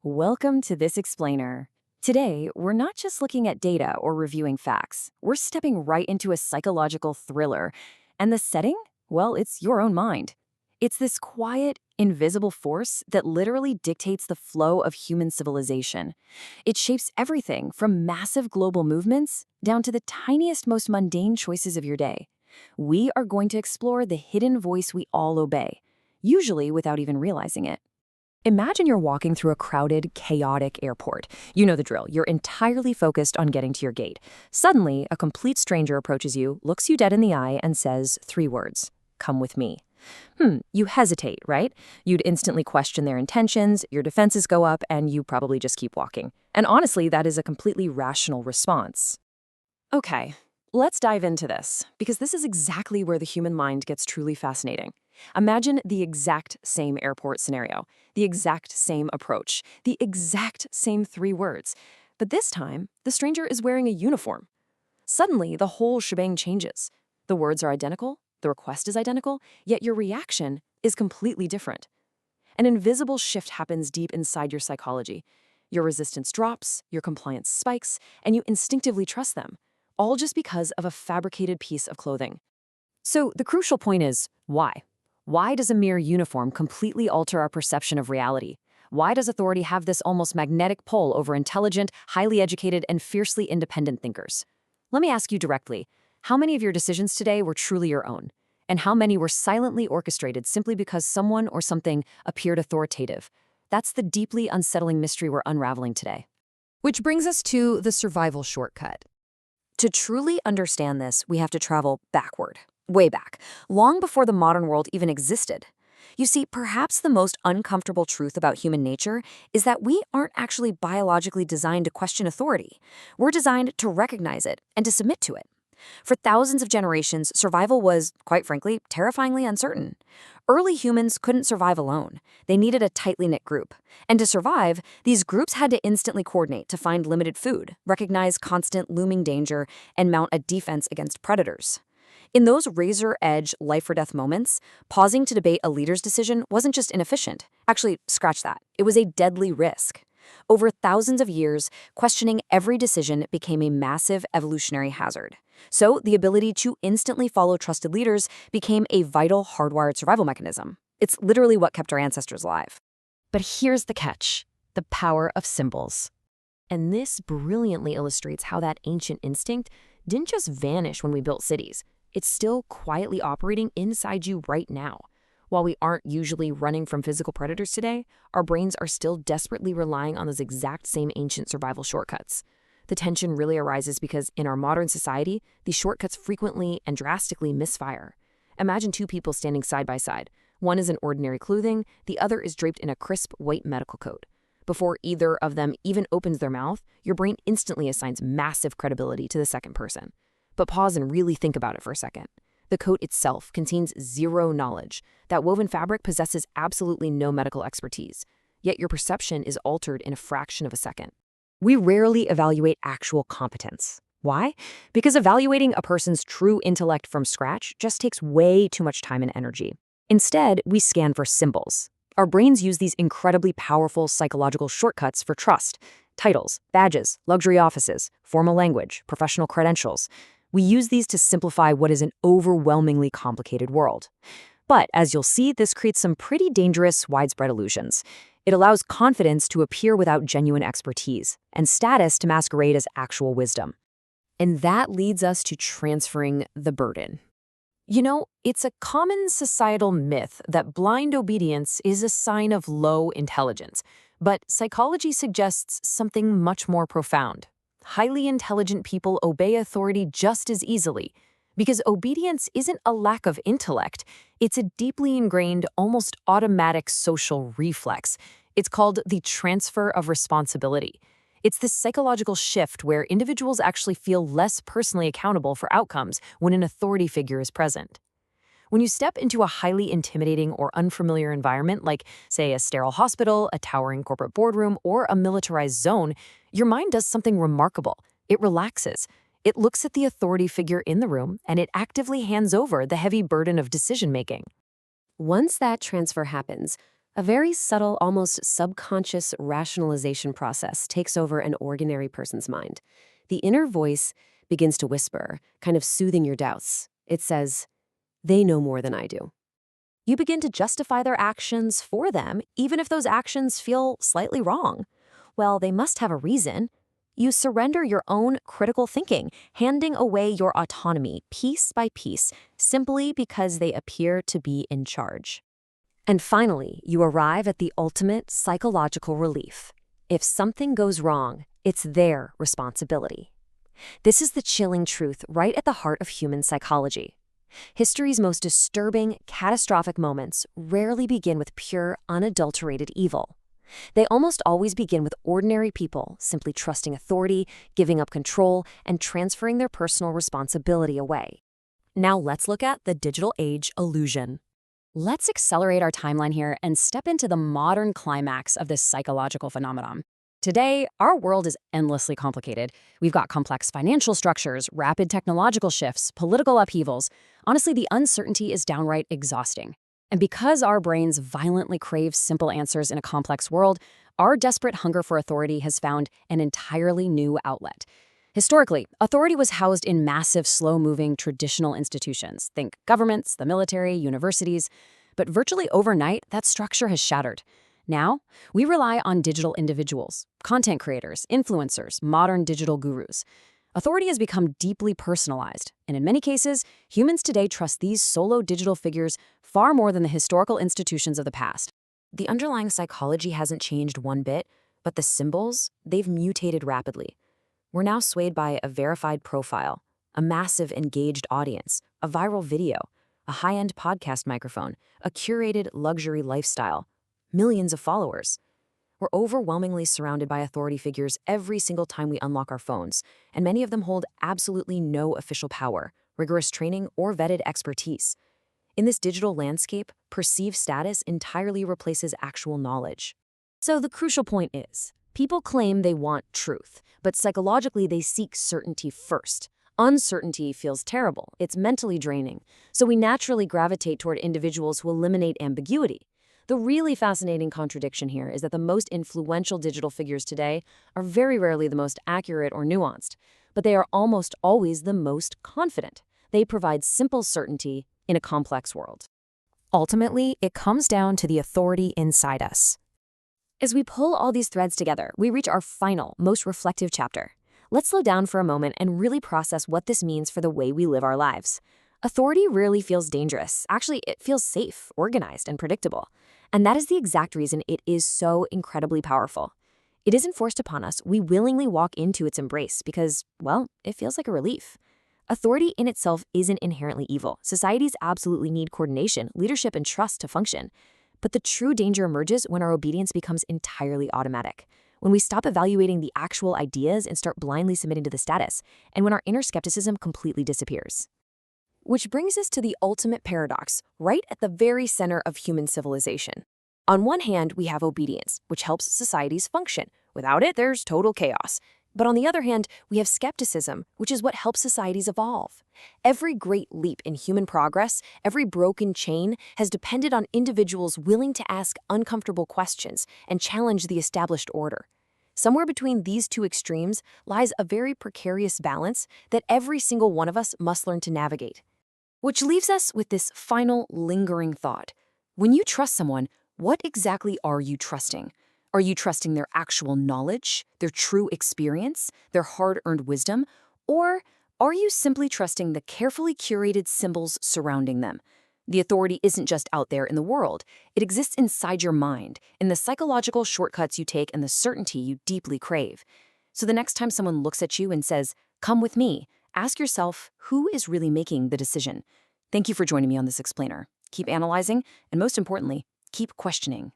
Welcome to This Explainer. Today, we're not just looking at data or reviewing facts. We're stepping right into a psychological thriller. And the setting? Well, it's your own mind. It's this quiet, invisible force that literally dictates the flow of human civilization. It shapes everything from massive global movements down to the tiniest, most mundane choices of your day. We are going to explore the hidden voice we all obey, usually without even realizing it. Imagine you're walking through a crowded, chaotic airport. You know the drill. You're entirely focused on getting to your gate. Suddenly, a complete stranger approaches you, looks you dead in the eye, and says 3 words. Come with me. You hesitate, right? You'd instantly question their intentions, your defenses go up, and you probably just keep walking. And honestly, that is a completely rational response. Okay, let's dive into this, because this is exactly where the human mind gets truly fascinating. Imagine the exact same airport scenario, the exact same approach, the exact same 3 words. But this time, the stranger is wearing a uniform. Suddenly, the whole shebang changes. The words are identical, the request is identical, yet your reaction is completely different. An invisible shift happens deep inside your psychology. Your resistance drops, your compliance spikes, and you instinctively trust them, all just because of a fabricated piece of clothing. So the crucial point is, why? Why does a mere uniform completely alter our perception of reality? Why does authority have this almost magnetic pull over intelligent, highly educated, and fiercely independent thinkers? Let me ask you directly, how many of your decisions today were truly your own? And how many were silently orchestrated simply because someone or something appeared authoritative? That's the deeply unsettling mystery we're unraveling today. Which brings us to the survival shortcut. To truly understand this, we have to travel backward, way back, long before the modern world even existed. You see, perhaps the most uncomfortable truth about human nature is that we aren't actually biologically designed to question authority. We're designed to recognize it and to submit to it. For thousands of generations, survival was, quite frankly, terrifyingly uncertain. Early humans couldn't survive alone. They needed a tightly knit group. And to survive, these groups had to instantly coordinate to find limited food, recognize constant looming danger, and mount a defense against predators. In those razor-edge, life-or-death moments, pausing to debate a leader's decision wasn't just inefficient. Actually, scratch that. It was a deadly risk. Over thousands of years, questioning every decision became a massive evolutionary hazard. So the ability to instantly follow trusted leaders became a vital hardwired survival mechanism. It's literally what kept our ancestors alive. But here's the catch: the power of symbols. And this brilliantly illustrates how that ancient instinct didn't just vanish when we built cities. It's still quietly operating inside you right now. While we aren't usually running from physical predators today, our brains are still desperately relying on those exact same ancient survival shortcuts. The tension really arises because in our modern society, these shortcuts frequently and drastically misfire. Imagine 2 people standing side by side. One is in ordinary clothing, the other is draped in a crisp white medical coat. Before either of them even opens their mouth, your brain instantly assigns massive credibility to the second person. But pause and really think about it for a second. The coat itself contains 0 knowledge. That woven fabric possesses absolutely no medical expertise. Yet your perception is altered in a fraction of a second. We rarely evaluate actual competence. Why? Because evaluating a person's true intellect from scratch just takes way too much time and energy. Instead, we scan for symbols. Our brains use these incredibly powerful psychological shortcuts for trust: titles, badges, luxury offices, formal language, professional credentials. We use these to simplify what is an overwhelmingly complicated world. But as you'll see, this creates some pretty dangerous, widespread illusions. It allows confidence to appear without genuine expertise, and status to masquerade as actual wisdom. And that leads us to transferring the burden. You know, it's a common societal myth that blind obedience is a sign of low intelligence, but psychology suggests something much more profound. Highly intelligent people obey authority just as easily, because obedience isn't a lack of intellect, it's a deeply ingrained, almost automatic social reflex. It's called the transfer of responsibility. It's this psychological shift where individuals actually feel less personally accountable for outcomes when an authority figure is present. When you step into a highly intimidating or unfamiliar environment, like, say, a sterile hospital, a towering corporate boardroom, or a militarized zone, your mind does something remarkable. It relaxes. It looks at the authority figure in the room, and it actively hands over the heavy burden of decision-making. Once that transfer happens, A very subtle, almost subconscious rationalization process takes over an ordinary person's mind. The inner voice begins to whisper, kind of soothing your doubts. It says, they know more than I do. You begin to justify their actions for them, even if those actions feel slightly wrong. Well, they must have a reason. You surrender your own critical thinking, handing away your autonomy piece by piece, simply because they appear to be in charge. And finally, you arrive at the ultimate psychological relief. If something goes wrong, it's their responsibility. This is the chilling truth right at the heart of human psychology. History's most disturbing, catastrophic moments rarely begin with pure, unadulterated evil. They almost always begin with ordinary people simply trusting authority, giving up control, and transferring their personal responsibility away. Now let's look at the digital age illusion. Let's accelerate our timeline here and step into the modern climax of this psychological phenomenon. Today, our world is endlessly complicated. We've got complex financial structures, rapid technological shifts, political upheavals. Honestly, the uncertainty is downright exhausting. And because our brains violently crave simple answers in a complex world, our desperate hunger for authority has found an entirely new outlet. Historically, authority was housed in massive, slow-moving, traditional institutions. Think governments, the military, universities. But virtually overnight, that structure has shattered. Now, we rely on digital individuals, content creators, influencers, modern digital gurus. Authority has become deeply personalized, and in many cases, humans today trust these solo digital figures far more than the historical institutions of the past. The underlying psychology hasn't changed one bit, but the symbols, they've mutated rapidly. We're now swayed by a verified profile, a massive engaged audience, a viral video, a high-end podcast microphone, a curated luxury lifestyle, millions of followers. We're overwhelmingly surrounded by authority figures every single time we unlock our phones, and many of them hold absolutely no official power, rigorous training, or vetted expertise. In this digital landscape, perceived status entirely replaces actual knowledge. So the crucial point is, people claim they want truth, but psychologically they seek certainty first. Uncertainty feels terrible, it's mentally draining, so we naturally gravitate toward individuals who eliminate ambiguity. The really fascinating contradiction here is that the most influential digital figures today are very rarely the most accurate or nuanced, but they are almost always the most confident. They provide simple certainty in a complex world. Ultimately, it comes down to the authority inside us. As we pull all these threads together, we reach our final, most reflective chapter. Let's slow down for a moment and really process what this means for the way we live our lives. Authority rarely feels dangerous. Actually, it feels safe, organized, and predictable. And that is the exact reason it is so incredibly powerful. It isn't forced upon us. We willingly walk into its embrace because, well, it feels like a relief. Authority in itself isn't inherently evil. Societies absolutely need coordination, leadership, and trust to function. But the true danger emerges when our obedience becomes entirely automatic. When we stop evaluating the actual ideas and start blindly submitting to the status, and when our inner skepticism completely disappears. Which brings us to the ultimate paradox, right at the very center of human civilization. On one hand, we have obedience, which helps societies function. Without it, there's total chaos. But on the other hand, we have skepticism, which is what helps societies evolve. Every great leap in human progress, every broken chain, has depended on individuals willing to ask uncomfortable questions and challenge the established order. Somewhere between these two extremes lies a very precarious balance that every single one of us must learn to navigate. Which leaves us with this final lingering thought. When you trust someone, what exactly are you trusting? Are you trusting their actual knowledge, their true experience, their hard-earned wisdom? Or are you simply trusting the carefully curated symbols surrounding them? The authority isn't just out there in the world. It exists inside your mind, in the psychological shortcuts you take and the certainty you deeply crave. So the next time someone looks at you and says, "Come with me," ask yourself, who is really making the decision? Thank you for joining me on this explainer. Keep analyzing, and most importantly, keep questioning.